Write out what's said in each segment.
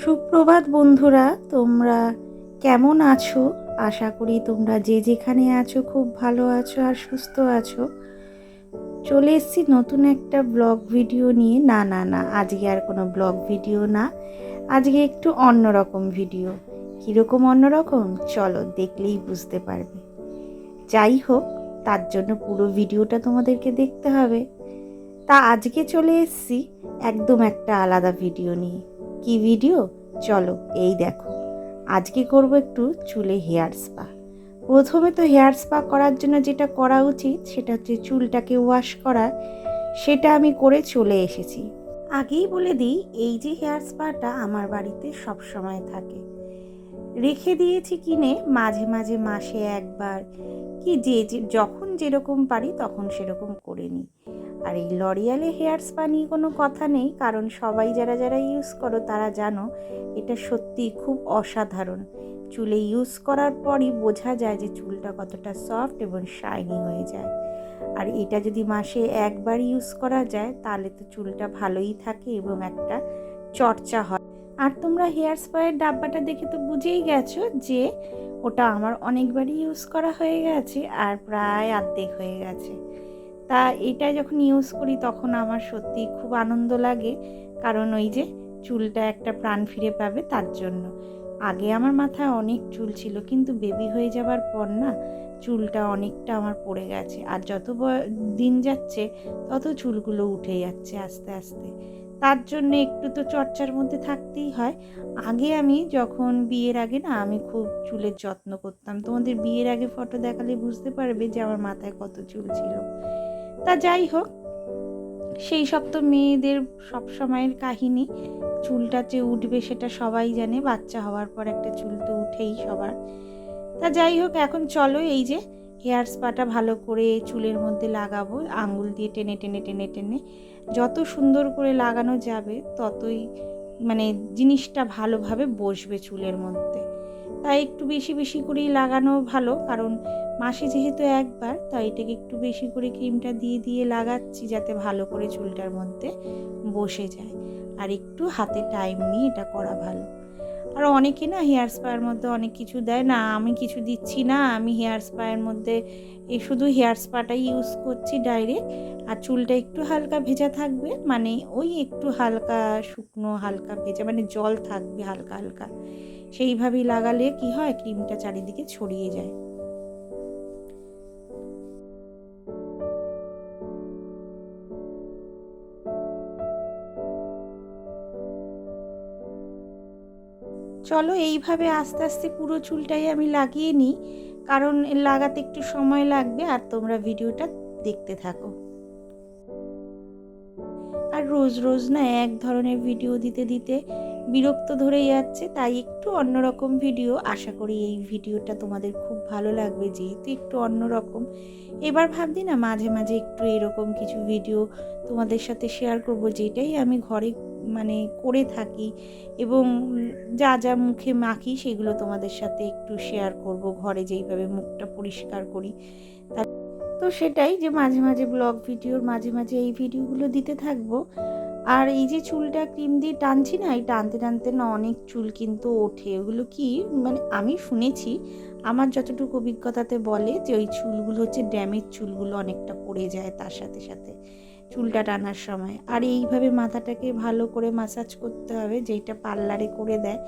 সুপ্রভাত বন্ধুরা, তোমরা কেমন আছো? আশা করি তোমরা যে যেখানে আছো খুব ভালো আছো আর সুস্থ আছো। চলে এসেছি নতুন একটা ব্লগ ভিডিও নিয়ে। না, আজকে আর কোনো ব্লগ ভিডিও না, আজকে একটু অন্যরকম ভিডিও। কীরকম অন্যরকম চলো দেখলেই বুঝতে পারবে। যাই হোক, তার জন্য পুরো ভিডিওটা তোমাদেরকে দেখতে হবে। তা আজকে চলে এসেছি একদম একটা আলাদা ভিডিও নিয়ে। কি ভিডিও? চলো এই দেখো। আজকে করব একটু চুলে হেয়ার স্পা। প্রথমে তো হেয়ার স্পা করার জন্য যেটা করা উচিত সেটা হচ্ছে চুলটাকে ওয়াশ করা। সেটা আমি করে চলে এসেছি। আগেই বলে দিই, এই যে হেয়ার স্পাটা আমার বাড়িতে সব সময় থাকে। রেখে দিয়েছি কিনে, মাঝে মাঝে মাসে একবার কি যখন যেরকম পারি তখন সেরকম করে নিই। আর এই লরিয়ালে হেয়ার স্পা নিয়ে কোনো কথা নেই, কারণ সবাই যারা যারা ইউজ করো তারা জানো এটা সত্যি খুব অসাধারণ। চুলে ইউজ করার পরই বোঝা যায় যে চুলটা কতটা সফট এবং শাইনি হয়ে যায়। আর এটা যদি মাসে একবার ইউজ করা যায় তাহলে তো চুলটা ভালোই থাকে এবং একটা চর্চা হয়। আর তোমরা হেয়ার স্পায়ের ডাব্বাটা দেখে তো বুঝেই গেছো যে ওটা আমার অনেকবারই ইউজ করা হয়ে গেছে আর প্রায় অর্ধেক হয়ে গেছে। তা এটা যখন ইউজ করি তখন আমার সত্যি খুব আনন্দ লাগে, কারণ ওই যে চুলটা একটা প্রাণ ফিরে পাবে তার জন্য। আগে আমার মাথায় অনেক চুল ছিল, কিন্তু বেবি হয়ে যাবার পর না চুলটা অনেকটা আমার পড়ে গেছে। আর যত দিন যাচ্ছে তত চুলগুলো উঠে যাচ্ছে আস্তে আস্তে। তার জন্য একটু তো চর্চার মধ্যে থাকতেই হয়। আগে আমি যখন বিয়ের আগে না আমি খুব চুলের যত্ন করতাম। তোমাদের বিয়ের আগে ফটো দেখালে বুঝতে পারবে যে আমার মাথায় কত চুল ছিল। তা যাই হোক, সেই সব তো মেয়েদের সব সময়ের কাহিনী। চুলটা যে উঠবে সেটা সবাই জানে, বাচ্চা হওয়ার পর একটা চুল তো উঠেই সবার। তা যাই হোক, এখন চলো এই যে হেয়ার স্পাটা ভালো করে চুলের মধ্যে লাগাবো। আঙ্গুল দিয়ে টেনে টেনে টেনে টেনে যত সুন্দর করে লাগানো যাবে ততই মানে জিনিসটা ভালোভাবে বসবে চুলের মধ্যে। তাই একটু বেশি বেশি করেই লাগানো ভালো, কারণ মাসে যেহেতু একবার, তাই এটাকে একটু বেশি করে ক্রিমটা দিয়ে দিয়ে লাগাচ্ছি যাতে ভালো করে চুলটার মধ্যে বসে যায়। আর একটু হাতে টাইম নিয়ে এটা করা ভালো। আর অনেকে না হেয়ার স্পায়ের মধ্যে অনেক কিছু দেয়, না আমি কিছু দিচ্ছি না, আমি হেয়ার স্পায়ের মধ্যে এই শুধু হেয়ার স্পাটাই ইউজ করছি ডাইরেক্ট। আর চুলটা একটু হালকা ভেজা থাকবে, মানে ওই একটু হালকা শুকনো হালকা ভেজা, মানে জল থাকবে হালকা হালকা, সেইভাবেই লাগালে কি হয় ক্রিমটা চারিদিকে ছড়িয়ে যায়। চলো এইভাবে আস্তে আস্তে পুরো চুলটাই আমি লাগিয়ে নিই, কারণ লাগাতে একটু সময় লাগবে। আর তোমরা ভিডিওটা দেখতে থাকো। আর রোজ রোজ না এক ধরনের ভিডিও দিতে দিতে বিরক্ত ধরে যাচ্ছে, তাই একটু অন্যরকম ভিডিও। আশা করি এই ভিডিওটা তোমাদের খুব ভালো লাগবে, যেহেতু একটু অন্যরকম। এবার ভাবছি না মাঝে মাঝে একটু এরকম কিছু ভিডিও তোমাদের সাথে শেয়ার করব, যেটাই আমি ঘরে মানে করে থাকি এবং যা যা মুখে মাখি সেগুলো তোমাদের সাথে একটু শেয়ার করব, ঘরে যেইভাবে মুখটা পরিষ্কার করি। তো সেটাই যে মাঝে মাঝে ব্লগ ভিডিওর মাঝে মাঝে এই ভিডিওগুলো দিতে থাকবো। আর এই যে চুলটা ক্রিম দিয়ে টানছি না, এই টানতে টানতে না অনেক চুল কিন্তু ওঠে। ওগুলো কি মানে আমি শুনেছি, আমার যতটুকু অভিজ্ঞতাতে বলে যে ওই চুলগুলো হচ্ছে ড্যামেজ চুলগুলো অনেকটা পড়ে যায় তার সাথে সাথে চুলটা টানার সময়। আর এইভাবে মাথাটাকে ভালো করে ম্যাসাজ করতে হবে, যেটা পার্লারে করে দেয়।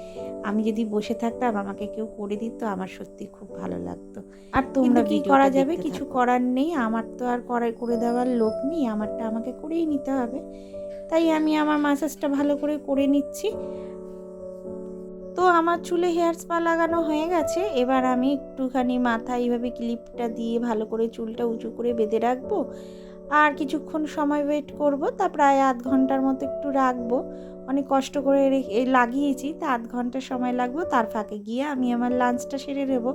আমি যদি বসে থাকতাম আমাকে কেউ করে দিত, আমার সত্যি খুব ভালো লাগতো। আর তোমরা কি করা যাবে, কিছু করার নেই, আমার তো আর করে দেওয়ার লোক নেই, আমারটা আমাকে করেই নিতে হবে। তাই আমি আমার ম্যাসাজটা ভালো করে করে নিচ্ছি। তো আমার চুলে হেয়ার স্পা লাগানো হয়ে গেছে। এবার আমি একটুখানি মাথায় এইভাবে ক্লিপটা দিয়ে ভালো করে চুলটা উঁচু করে বেঁধে রাখবো। আর কিছুক্ষণ সময় ওয়েট করব, তা প্রায় আধ ঘন্টার মতো একটু রাখবো। অনেক কষ্ট করে লাগিয়েছি, তা আধ ঘন্টা সময় লাগবে। তার ফাঁকে গিয়ে আমি আমার লাঞ্চটা সেরে নেবো।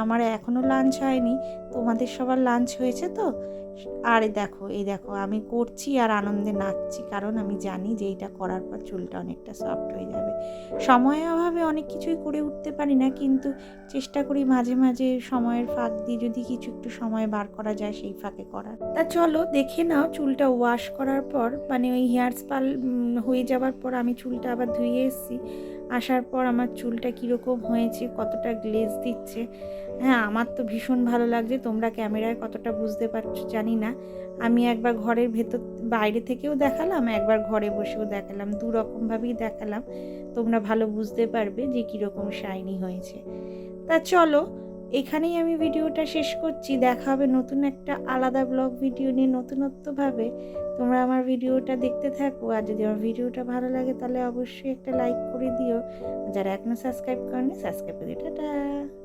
আমার এখনও লাঞ্চ হয়নি। তোমাদের সবার লাঞ্চ হয়েছে তো? আর এই দেখো আমি করছি আর আনন্দে নাচছি, কারণ আমি জানি যে এইটা করার পর চুলটা অনেকটা সফট হয়ে যাবে। সময়ের অভাবে অনেক কিছুই করে উঠতে পারি না, কিন্তু চেষ্টা করি মাঝে মাঝে সময়ের ফাঁক দিয়ে যদি কিছু একটু সময় বার করা যায় সেই ফাঁকে করার। তা চলো দেখে নাও, চুলটা ওয়াশ করার পর মানে ওই হেয়ার স্পাল হয়ে যাওয়ার পর আমি চুলটা আবার ধুয়ে এসেছি। আসার পর আমার চুলটা কীরকম হয়েছে, কতটা গ্লেজ দিচ্ছে। হ্যাঁ, আমার তো ভীষণ ভালো লাগছে। তোমরা ক্যামেরায় কতটা বুঝতে পারছো জানি না। আমি একবার ঘরের ভেতর বাইরে থেকেও দেখালাম, একবার ঘরে বসেও দেখালাম, দু রকমভাবেই দেখালাম। তোমরা ভালো বুঝতে পারবে যে কীরকম শাইনি হয়েছে। তা চলো এখানেই আমি ভিডিওটা শেষ করছি। দেখা হবে নতুন একটা আলাদা ব্লগ ভিডিও নিয়ে নতুনত্বভাবে। তোমরা আমার ভিডিওটা দেখতে থাকো, আর যদি আমার ভিডিওটা ভালো লাগে তাহলে অবশ্যই একটা লাইক করে দিও। যারা এখনও সাবস্ক্রাইব করেনি সাবস্ক্রাইব করে দিও। টাটা।